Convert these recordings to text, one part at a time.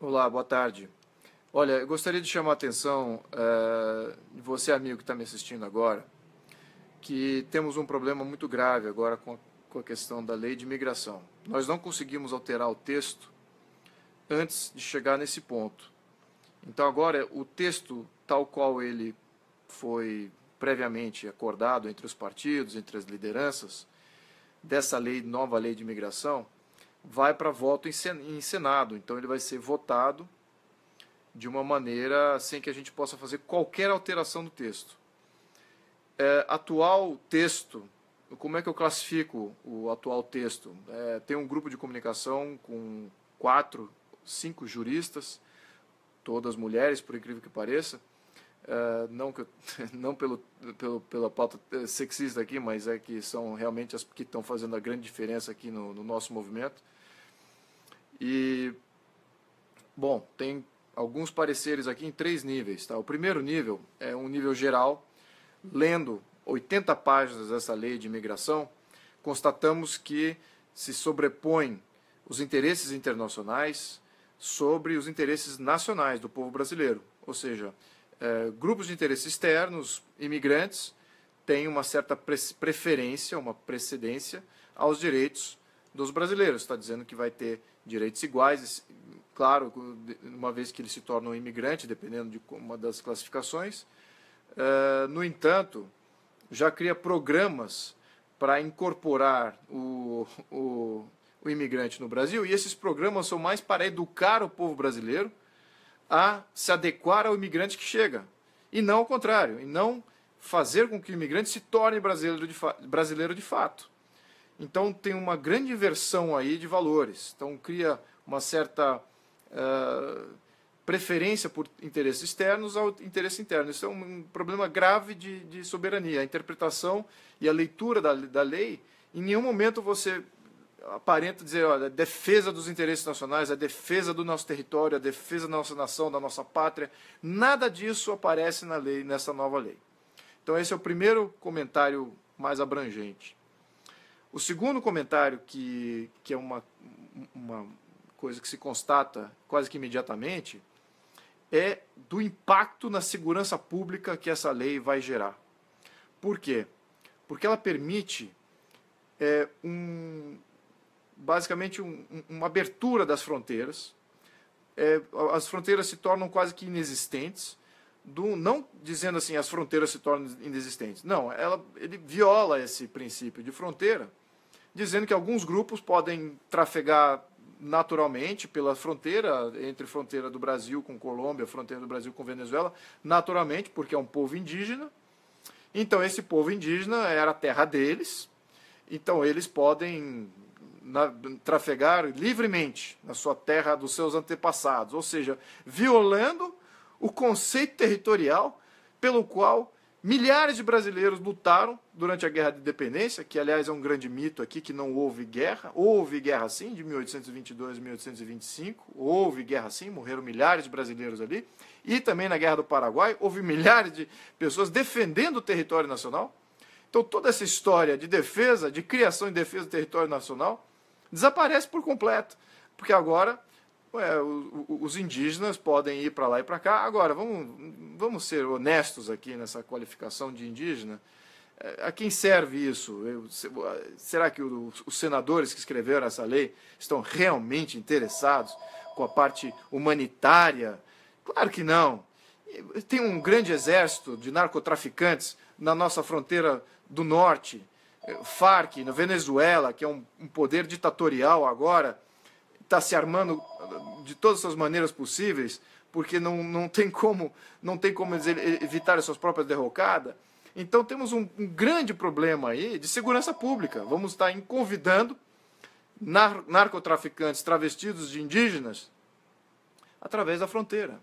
Olá, boa tarde. Olha, eu gostaria de chamar a atenção de você, amigo que está me assistindo agora, que temos um problema muito grave agora com a questão da lei de imigração. Nós não conseguimos alterar o texto antes de chegar nesse ponto. Então, agora, o texto, tal qual ele foi previamente acordado entre os partidos, entre as lideranças, dessa lei, nova lei de imigração, vai para voto em Senado. Então, ele vai ser votado de uma maneira sem que a gente possa fazer qualquer alteração do texto. Atual texto, como é que eu classifico o atual texto? Tem um grupo de comunicação com 4, 5 juristas, todas mulheres, por incrível que pareça. Não, não pela pauta sexista aqui, mas é que são realmente as que estão fazendo a grande diferença aqui no nosso movimento. E, bom, tem alguns pareceres aqui em 3 níveis. Tá? O primeiro nível é um nível geral. Lendo 80 páginas dessa lei de imigração, constatamos que se sobrepõem os interesses internacionais sobre os interesses nacionais do povo brasileiro. Ou seja, grupos de interesse externos, imigrantes, têm uma certa preferência, uma precedência aos direitos dos brasileiros. Está dizendo que vai ter direitos iguais, claro, uma vez que ele se torna um imigrante, dependendo de uma das classificações. No entanto, já cria programas para incorporar o imigrante no Brasil, e esses programas são mais para educar o povo brasileiro a se adequar ao imigrante que chega, e não ao contrário, e não fazer com que o imigrante se torne brasileiro de fato. Então tem uma grande inversão aí de valores. Então cria uma certa preferência por interesses externos ao interesse interno. Isso é um problema grave de soberania. A interpretação e a leitura da lei, em nenhum momento você aparenta dizer, olha, a defesa dos interesses nacionais, a defesa do nosso território, a defesa da nossa nação, da nossa pátria. Nada disso aparece na lei, nessa nova lei. Então esse é o primeiro comentário mais abrangente. O segundo comentário, que é uma coisa que se constata quase que imediatamente, é do impacto na segurança pública que essa lei vai gerar. Por quê? Porque ela permite basicamente uma abertura das fronteiras. As fronteiras se tornam quase que inexistentes, não dizendo assim, as fronteiras se tornam inexistentes. Não, ele viola esse princípio de fronteira, dizendo que alguns grupos podem trafegar naturalmente pela fronteira, entre fronteira do Brasil com Colômbia, fronteira do Brasil com Venezuela, naturalmente, porque é um povo indígena. Então, esse povo indígena era a terra deles, então eles podem trafegar livremente na sua terra dos seus antepassados, ou seja, violando o conceito territorial pelo qual milhares de brasileiros lutaram durante a Guerra de Independência, que, aliás, é um grande mito aqui, que não houve guerra. Houve guerra, sim, de 1822 a 1825. Houve guerra, sim, morreram milhares de brasileiros ali. E também na Guerra do Paraguai, houve milhares de pessoas defendendo o território nacional. Então, toda essa história de defesa, de criação e defesa do território nacional, desaparece por completo. Porque agora os indígenas podem ir para lá e para cá. Agora, vamos ser honestos aqui nessa qualificação de indígena. A quem serve isso? Será que os senadores que escreveram essa lei estão realmente interessados com a parte humanitária? Claro que não. Tem um grande exército de narcotraficantes na nossa fronteira do norte, Farc, na Venezuela, que é um poder ditatorial agora, está se armando de todas as maneiras possíveis, porque não tem como evitar as suas próprias derrocadas. Então temos um grande problema aí de segurança pública. Vamos estar convidando narcotraficantes travestidos de indígenas através da fronteira.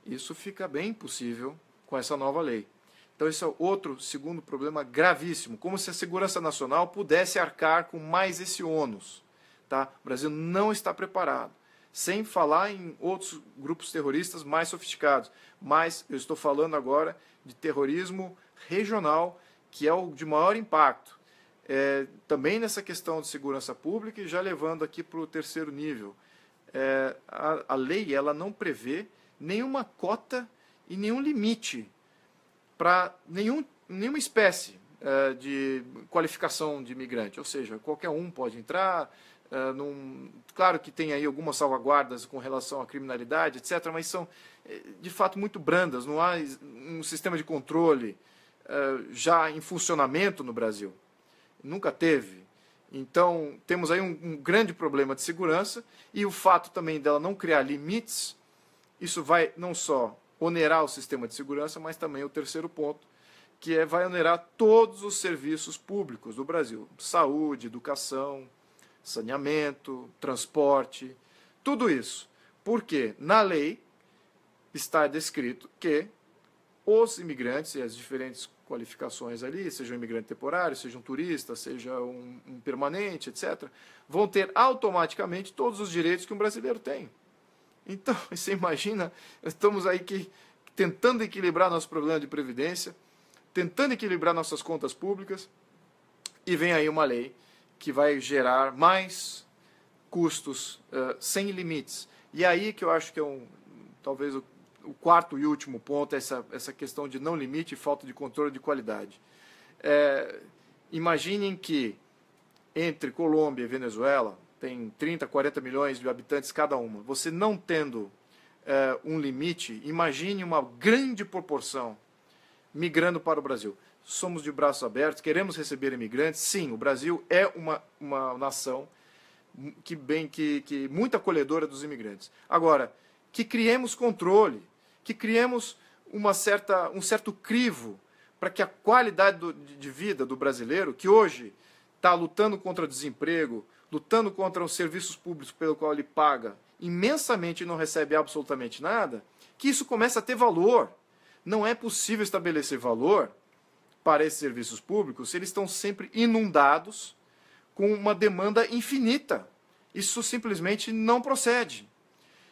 Isso fica bem impossível com essa nova lei. Então esse é outro segundo problema gravíssimo, como se a segurança nacional pudesse arcar com mais esse ônus. Tá? O Brasil não está preparado, sem falar em outros grupos terroristas mais sofisticados. Mas eu estou falando agora de terrorismo regional, que é o de maior impacto. Também nessa questão de segurança pública, e já levando aqui para o terceiro nível, A lei ela não prevê nenhuma cota e nenhum limite para nenhuma espécie de qualificação de imigrante. Ou seja, qualquer um pode entrar. Claro que tem aí algumas salvaguardas com relação à criminalidade, etc., mas são, de fato, muito brandas. Não há um sistema de controle já em funcionamento no Brasil. Nunca teve. Então, temos aí um grande problema de segurança, e o fato também dela não criar limites, isso vai não só onerar o sistema de segurança, mas também o terceiro ponto, que vai onerar todos os serviços públicos do Brasil. Saúde, educação, saneamento, transporte, tudo isso. Porque na lei está descrito que os imigrantes e as diferentes qualificações ali, seja um imigrante temporário, seja um turista, seja um permanente, etc., vão ter automaticamente todos os direitos que um brasileiro tem. Então, você imagina, estamos aí tentando equilibrar nosso problema de previdência, tentando equilibrar nossas contas públicas, e vem aí uma lei que vai gerar mais custos sem limites. E aí que eu acho que talvez o quarto e último ponto é essa questão de não limite e falta de controle de qualidade. Imaginem que entre Colômbia e Venezuela, tem 30, 40 milhões de habitantes cada uma. Você não tendo um limite, imagine uma grande proporção migrando para o Brasil. Somos de braços abertos, queremos receber imigrantes. Sim, o Brasil é uma nação que muito acolhedora dos imigrantes. Agora, que criemos controle, que criemos um certo crivo para que a qualidade de vida do brasileiro, que hoje está lutando contra o desemprego, lutando contra os serviços públicos pelo qual ele paga imensamente e não recebe absolutamente nada, que isso comece a ter valor. Não é possível estabelecer valor para esses serviços públicos se eles estão sempre inundados com uma demanda infinita. Isso simplesmente não procede.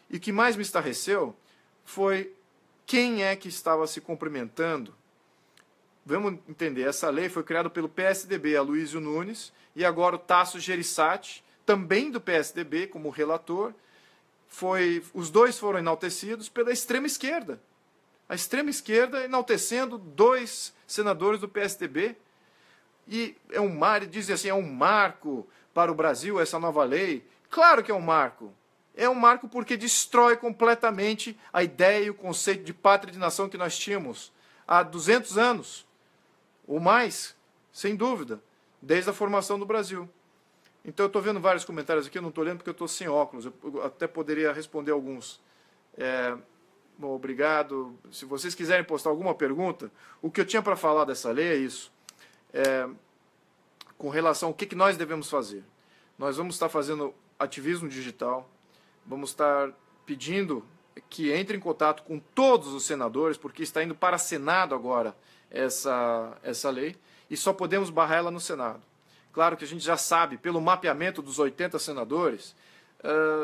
E o que mais me estarreceu foi quem é que estava se cumprimentando. Vamos entender, essa lei foi criada pelo PSDB, Aloysio Nunes, e agora o Tasso Gereissati, também do PSDB, como relator. Os dois foram enaltecidos pela extrema esquerda. A extrema esquerda enaltecendo dois senadores do PSDB. E dizem assim, é um marco para o Brasil essa nova lei. Claro que é um marco. É um marco porque destrói completamente a ideia e o conceito de pátria e de nação que nós tínhamos há 200 anos, ou mais, sem dúvida, desde a formação do Brasil. Então eu estou vendo vários comentários aqui, eu não estou lendo porque eu estou sem óculos, eu até poderia responder alguns. Bom, obrigado. Se vocês quiserem postar alguma pergunta, o que eu tinha para falar dessa lei é isso. Com relação ao que nós devemos fazer. Nós vamos estar fazendo ativismo digital, vamos estar pedindo que entre em contato com todos os senadores, porque está indo para o Senado agora essa lei, e só podemos barrar ela no Senado. Claro que a gente já sabe, pelo mapeamento dos 80 senadores,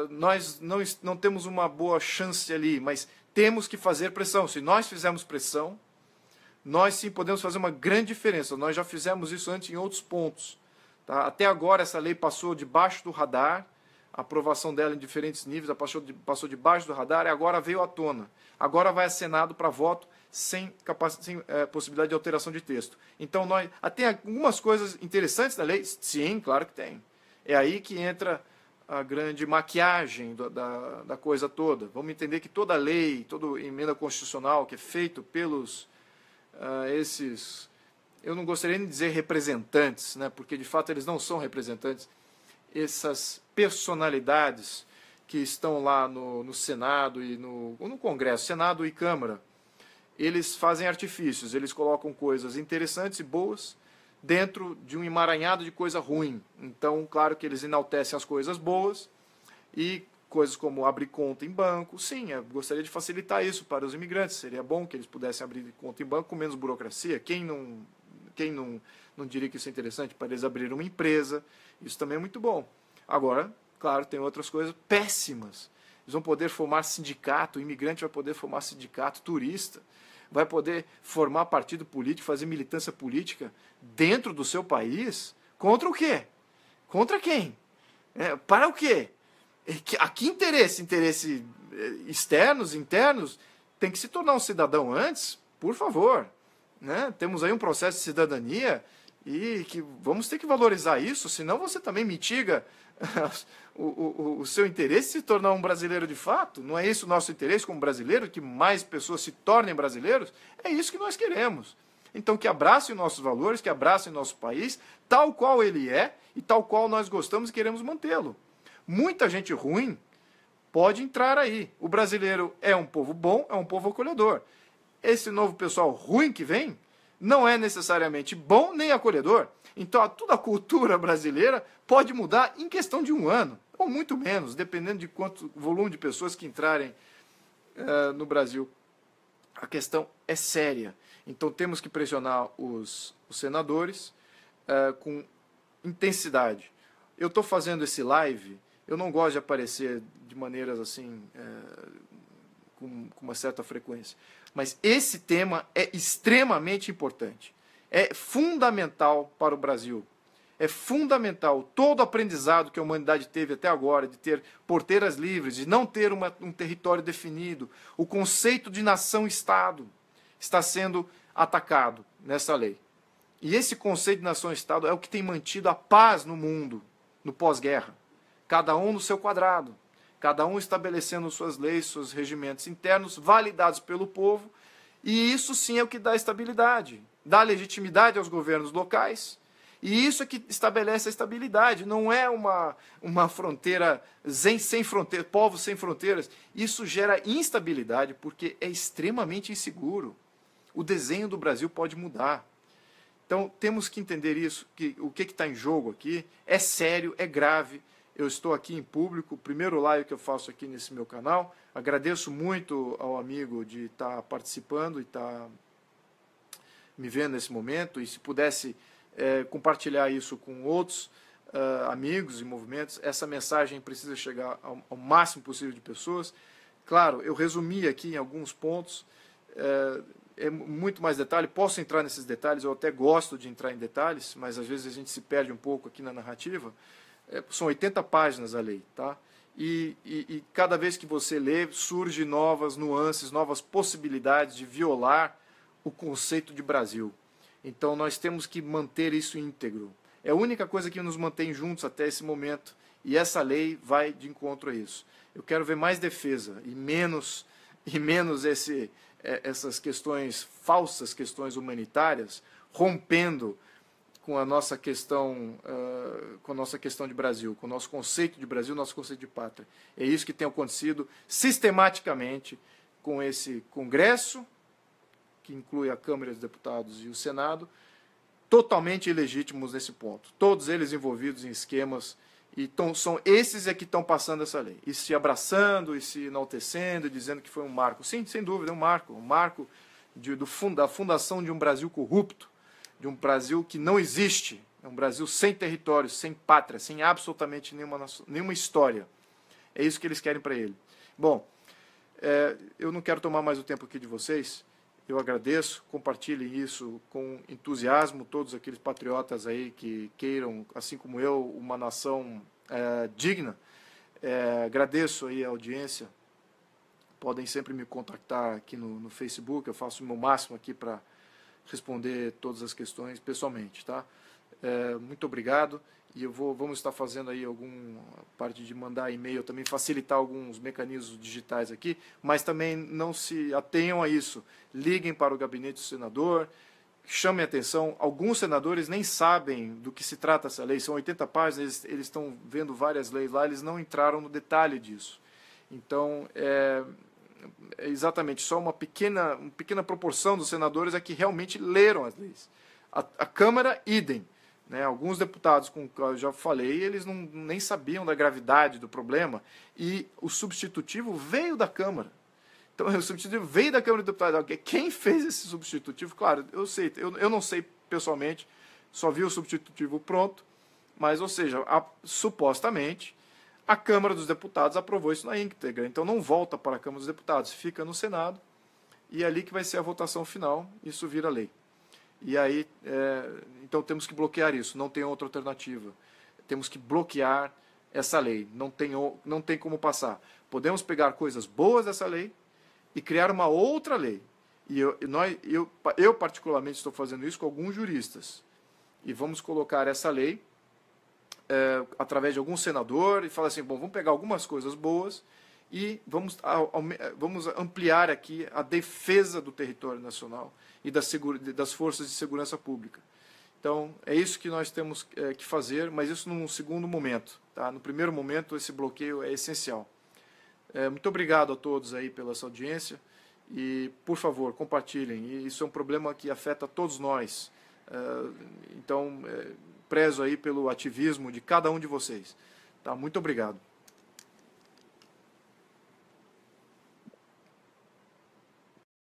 nós não temos uma boa chance ali, mas temos que fazer pressão. Se nós fizermos pressão, nós sim podemos fazer uma grande diferença. Nós já fizemos isso antes em outros pontos. Tá? Até agora essa lei passou debaixo do radar, a aprovação dela em diferentes níveis passou debaixo do radar e agora veio à tona. Agora vai a Senado para voto sem possibilidade de alteração de texto. Então, tem algumas coisas interessantes na lei? Sim, claro que tem. É aí que entra a grande maquiagem da coisa toda. Vamos entender que toda lei, toda emenda constitucional que é feito pelos eu não gostaria de dizer representantes, né, porque de fato eles não são representantes, essas personalidades que estão lá no Senado e no Congresso, Senado e Câmara, eles fazem artifícios, eles colocam coisas interessantes e boas dentro de um emaranhado de coisa ruim. Então, claro que eles enaltecem as coisas boas e coisas como abrir conta em banco. Sim, eu gostaria de facilitar isso para os imigrantes. Seria bom que eles pudessem abrir conta em banco com menos burocracia. Quem não diria que isso é interessante para eles abrirem uma empresa? Isso também é muito bom. Agora, claro, tem outras coisas péssimas. Eles vão poder formar sindicato, o imigrante vai poder formar sindicato, turista, vai poder formar partido político, fazer militância política dentro do seu país. Contra o quê? Contra quem? Para o quê? Aqui interesse externos, internos, tem que se tornar um cidadão antes, por favor. Né? Temos aí um processo de cidadania e que vamos ter que valorizar isso, senão você também mitiga o seu interesse em se tornar um brasileiro de fato. Não é esse o nosso interesse como brasileiro, que mais pessoas se tornem brasileiros? É isso que nós queremos. Então, que abracem nossos valores, que abracem nosso país, tal qual ele é e tal qual nós gostamos e queremos mantê-lo. Muita gente ruim pode entrar aí. O brasileiro é um povo bom, é um povo acolhedor. Esse novo pessoal ruim que vem não é necessariamente bom nem acolhedor. Então, toda a cultura brasileira pode mudar em questão de um ano, ou muito menos, dependendo de quanto volume de pessoas que entrarem no Brasil. A questão é séria. Então, temos que pressionar os senadores com intensidade. Eu estou fazendo esse live, eu não gosto de aparecer de maneiras assim, com uma certa frequência. Mas esse tema é extremamente importante. É fundamental para o Brasil. É fundamental todo o aprendizado que a humanidade teve até agora, de ter porteiras livres, de não ter um território definido. O conceito de nação-estado está sendo atacado nessa lei. E esse conceito de nação-estado é o que tem mantido a paz no mundo, no pós-guerra. Cada um no seu quadrado. Cada um estabelecendo suas leis, seus regimentos internos, validados pelo povo. E isso sim é o que dá estabilidade. Dá legitimidade aos governos locais. E isso é que estabelece a estabilidade. Não é uma fronteira sem fronteiras, povos sem fronteiras. Isso gera instabilidade porque é extremamente inseguro. O desenho do Brasil pode mudar. Então, temos que entender isso, que o que está em jogo aqui é sério, é grave. Eu estou aqui em público, o primeiro live que eu faço aqui nesse meu canal. Agradeço muito ao amigo de estar participando e estar me vendo nesse momento. E se pudesse compartilhar isso com outros amigos e movimentos, essa mensagem precisa chegar ao máximo possível de pessoas. Claro, eu resumi aqui em alguns pontos, é muito mais detalhe, posso entrar nesses detalhes, eu até gosto de entrar em detalhes, mas às vezes a gente se perde um pouco aqui na narrativa. São 80 páginas a lei, tá? E cada vez que você lê, surgem novas nuances, novas possibilidades de violar o conceito de Brasil. Então nós temos que manter isso íntegro. É a única coisa que nos mantém juntos até esse momento, e essa lei vai de encontro a isso. Eu quero ver mais defesa e menos essas questões, falsas questões humanitárias, rompendo com a nossa questão, de Brasil, com o nosso conceito de Brasil, nosso conceito de pátria. É isso que tem acontecido sistematicamente com esse Congresso, que inclui a Câmara dos Deputados e o Senado, totalmente ilegítimos nesse ponto. Todos eles envolvidos em esquemas, e são esses que estão passando essa lei, e se abraçando, e se enaltecendo, e dizendo que foi um marco. Sim, sem dúvida, é um marco da fundação de um Brasil corrupto, de um Brasil que não existe, é um Brasil sem território, sem pátria, sem absolutamente nenhuma história. É isso que eles querem para ele. Bom, eu não quero tomar mais o tempo aqui de vocês, eu agradeço, compartilhem isso com entusiasmo, todos aqueles patriotas aí que queiram, assim como eu, uma nação digna. Agradeço aí a audiência, podem sempre me contactar aqui no Facebook, eu faço o meu máximo aqui para responder todas as questões pessoalmente, tá? Muito obrigado, e vamos estar fazendo aí alguma parte de mandar e-mail, também facilitar alguns mecanismos digitais aqui, mas também não se atenham a isso. Liguem para o gabinete do senador, chamem atenção. Alguns senadores nem sabem do que se trata essa lei, são 80 páginas, eles estão vendo várias leis lá, eles não entraram no detalhe disso. Então, exatamente, só uma pequena proporção dos senadores é que realmente leram as leis. A Câmara, idem. Né? Alguns deputados, com que eu já falei, eles nem sabiam da gravidade do problema, e o substitutivo veio da Câmara. Então, o substitutivo veio da Câmara de Deputados. Quem fez esse substitutivo? Claro, eu não sei pessoalmente, só vi o substitutivo pronto, mas, ou seja, supostamente, a Câmara dos Deputados aprovou isso na íntegra. Então, não volta para a Câmara dos Deputados, fica no Senado, e é ali que vai ser a votação final, isso vira lei. E aí, então temos que bloquear isso, não tem outra alternativa. Temos que bloquear essa lei, não tem como passar. Podemos pegar coisas boas dessa lei e criar uma outra lei. E eu particularmente estou fazendo isso com alguns juristas. E vamos colocar essa lei através de algum senador e falar assim, bom, vamos pegar algumas coisas boas e vamos ampliar aqui a defesa do território nacional e das forças de segurança pública. Então, é isso que nós temos que fazer, mas isso num segundo momento. Tá? No primeiro momento, esse bloqueio é essencial. Muito obrigado a todos aí pela sua audiência e, por favor, compartilhem. Isso é um problema que afeta todos nós. Então, prezo aí pelo ativismo de cada um de vocês. Tá? Muito obrigado.